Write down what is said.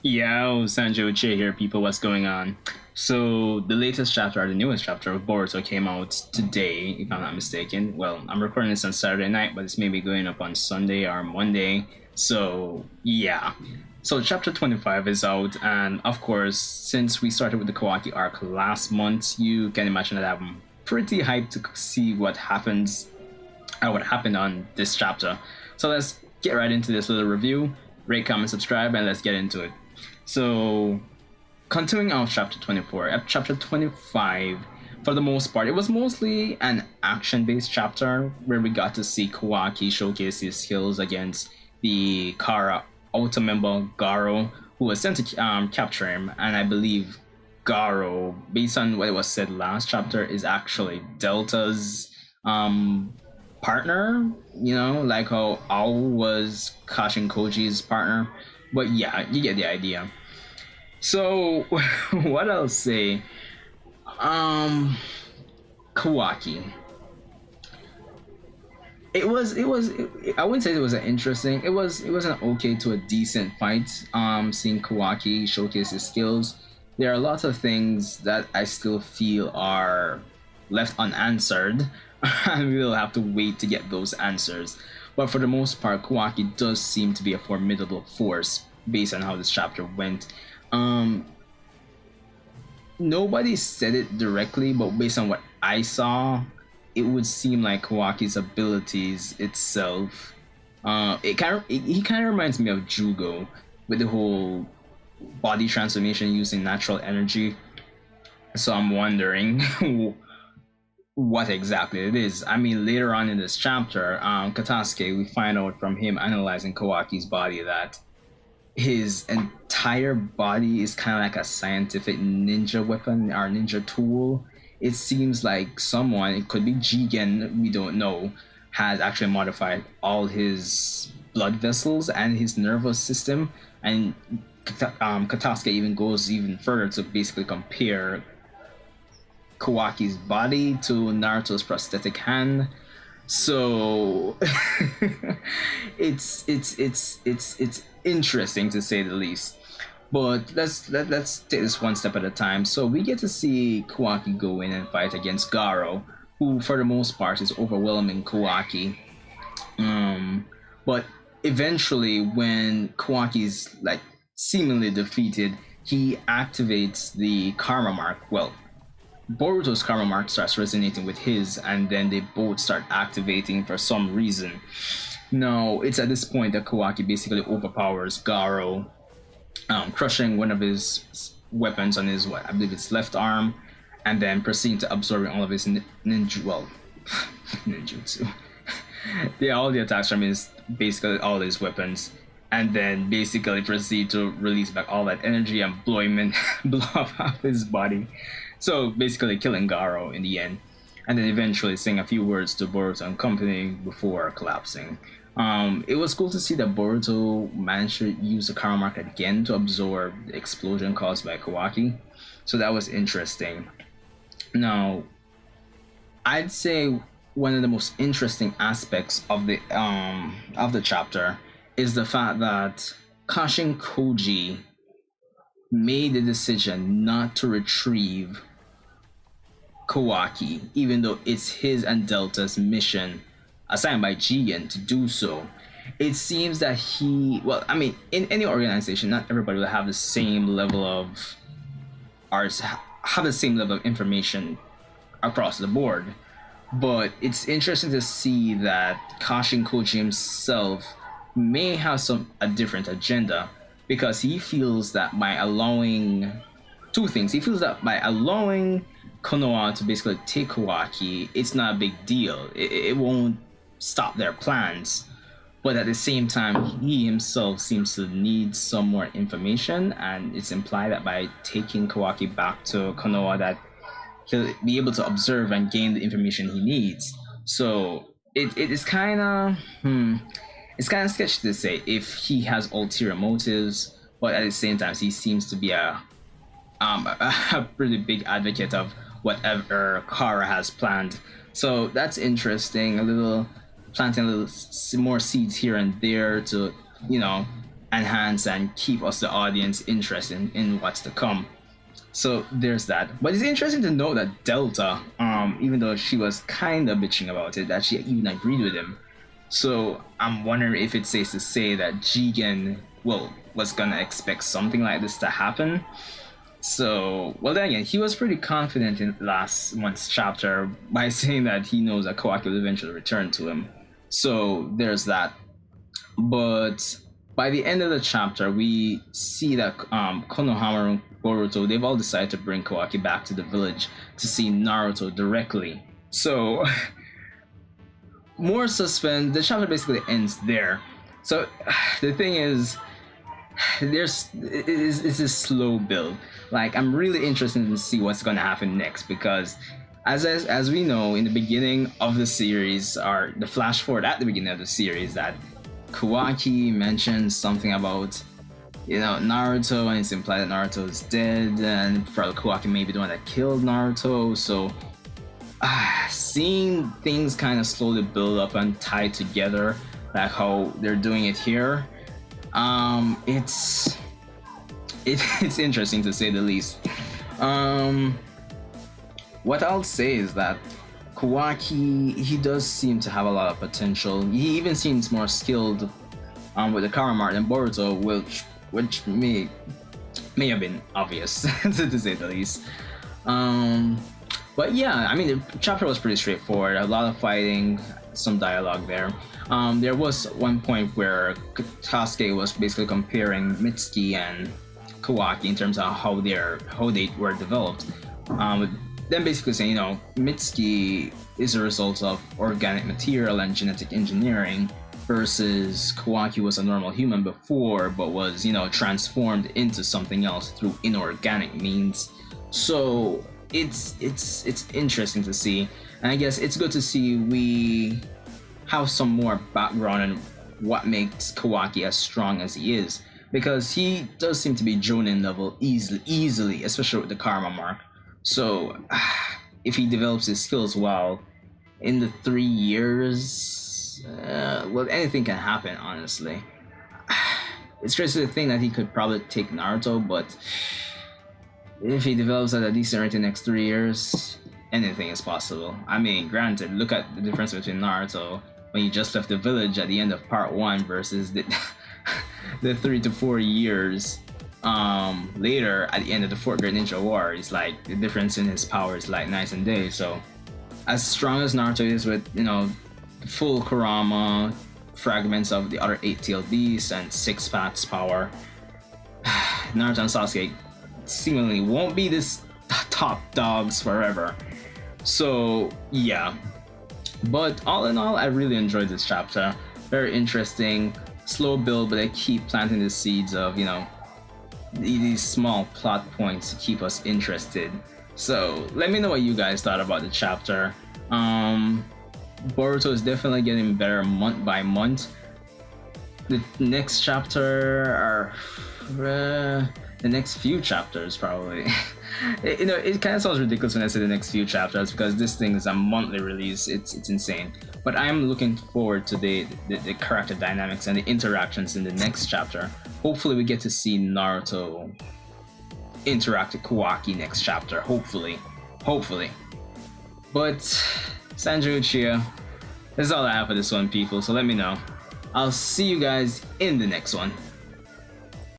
Yo, Sanjo Che here, people. What's going on? So, the latest chapter, or the newest chapter of Boruto came out today, if I'm not mistaken. Well, I'm recording this on Saturday night, but it's maybe going up on Sunday or Monday. So, yeah. So, chapter 25 is out, and of course, since we started with the Kawaki arc last month, you can imagine that I'm pretty hyped to see what happens, or what happened on this chapter. So, let's get right into this little review. Rate, comment, subscribe, and let's get into it. So, continuing on chapter 24, chapter 25, for the most part, it was mostly an action based chapter where we got to see Kawaki showcase his skills against the Kara Ultra member Garo, who was sent to capture him. And I believe Garo, based on what was said last chapter, is actually Delta's partner, like how Ao was Kashin Koji's partner. But yeah, you get the idea. So, what I'll say, Kawaki. I wouldn't say it was an interesting. It was an okay to a decent fight. Seeing Kawaki showcase his skills. There are lots of things that I still feel are left unanswered, and we'll have to wait to get those answers. But for the most part, Kawaki does seem to be a formidable force based on how this chapter went. Um, Nobody said it directly, but based on what I saw, it would seem like Kawaki's abilities itself. He kind of reminds me of Jugo with the whole body transformation using natural energy. So I'm wondering what exactly it is. I mean, later on in this chapter, Katasuke, we find out from him analyzing Kawaki's body that his entire body is kind of like a scientific ninja weapon or ninja tool. It seems like someone, it could be Jigen, we don't know, has actually modified all his blood vessels and his nervous system. And Katasuke even goes even further to basically compare Kawaki's body to Naruto's prosthetic hand. So it's interesting to say the least. But let's take this one step at a time. So we get to see Kawaki go in and fight against Garo, who for the most part is overwhelming Kawaki. But eventually, when Kawaki's like seemingly defeated, he activates the Karma Mark. Well, Boruto's Karma Mark starts resonating with his, and then they both start activating for some reason. Now, it's at this point that Kawaki basically overpowers Garo, crushing one of his weapons on his, I believe it's left arm, and then proceeding to absorbing all of his ninjutsu. All the attacks from his, basically all his weapons, and then basically proceed to release back all that energy and blow up half his body. So basically killing Garo in the end, and then eventually saying a few words to Boruto and company before collapsing. It was cool to see that Boruto managed to use the Karma Mark again to absorb the explosion caused by Kawaki. So that was interesting. Now, I'd say one of the most interesting aspects of the chapter is the fact that Kashin Koji made the decision not to retrieve Kawaki, even though it's his and Delta's mission assigned by Jigen to do so. It seems that well, I mean, in any organization, not everybody will have the same level of information across the board. But it's interesting to see that Kashin Koji himself may have a different agenda, because he feels that by allowing two things. He feels that by allowing Konoha to basically take Kawaki, it's not a big deal. It won't stop their plans. But at the same time, he himself seems to need some more information, and it's implied that by taking Kawaki back to Konoha, that he'll be able to observe and gain the information he needs. So it is kind of it's kind of sketchy to say if he has ulterior motives, but at the same time, he seems to be a pretty big advocate of whatever Kara has planned. So that's interesting. Planting a little more seeds here and there to, enhance and keep us, the audience, interested in what's to come. So there's that. But it's interesting to know that Delta, even though she was kind of bitching about it, that she even agreed with him. So I'm wondering if it's safe to say that Jigen, well, was gonna expect something like this to happen. So, well, then again, he was pretty confident in last month's chapter by saying that he knows that Kawaki will eventually return to him. So there's that. But by the end of the chapter, we see that Konohamaru and Boruto, they've all decided to bring Kawaki back to the village to see Naruto directly. So, more suspense. The chapter basically ends there. So, the thing is, it's a slow build. Like, I'm really interested to see what's going to happen next, because as we know, in the beginning of the series, or the flash forward at the beginning of the series, that Kawaki mentions something about, you know, Naruto, and it's implied that Naruto is dead, and probably Kawaki may be the one that killed Naruto. So seeing things kind of slowly build up and tie together, like how they're doing it here, it's interesting to say the least. What I'll say is that Kawaki, he does seem to have a lot of potential. He even seems more skilled with the Kara mark than Boruto, which may have been obvious to say the least. But yeah, I mean, the chapter was pretty straightforward. A lot of fighting, some dialogue there. There was one point where Sasuke was basically comparing Mitsuki and Kawaki in terms of how they were developed. Then basically saying, you know, Mitsuki is a result of organic material and genetic engineering, versus Kawaki was a normal human before, but was, you know, transformed into something else through inorganic means. So it's interesting to see, and I guess it's good to see we have some more background on what makes Kawaki as strong as he is, because he does seem to be Jonin level easily, especially with the Karma mark. So if he develops his skills well in the 3 years, well, anything can happen, honestly. It's crazy to think that he could probably take Naruto, but if he develops at a decent rate in the next 3 years, anything is possible. I mean, granted, look at the difference between Naruto when he just left the village at the end of part 1 versus the 3 to 4 years later at the end of the 4th Great Ninja War. It's like the difference in his power is like night and day. So as strong as Naruto is with, you know, full Kurama, fragments of the other 8-tailed beasts, and 6 paths power, Naruto and Sasuke seemingly won't be this top dogs forever. So yeah, but all in all, I really enjoyed this chapter. Very interesting, slow build, but they keep planting the seeds of, you know, these small plot points to keep us interested. So let me know what you guys thought about the chapter. Boruto is definitely getting better month by month. The next chapter, or the next few chapters probably. You know, it kind of sounds ridiculous when I say the next few chapters, because this thing is a monthly release. It's insane. But I'm looking forward to the character dynamics and the interactions in the next chapter. Hopefully we get to see Naruto interact with Kawaki next chapter. Hopefully. But Sanju Uchiha, that's all I have for this one, people. So let me know. I'll see you guys in the next one.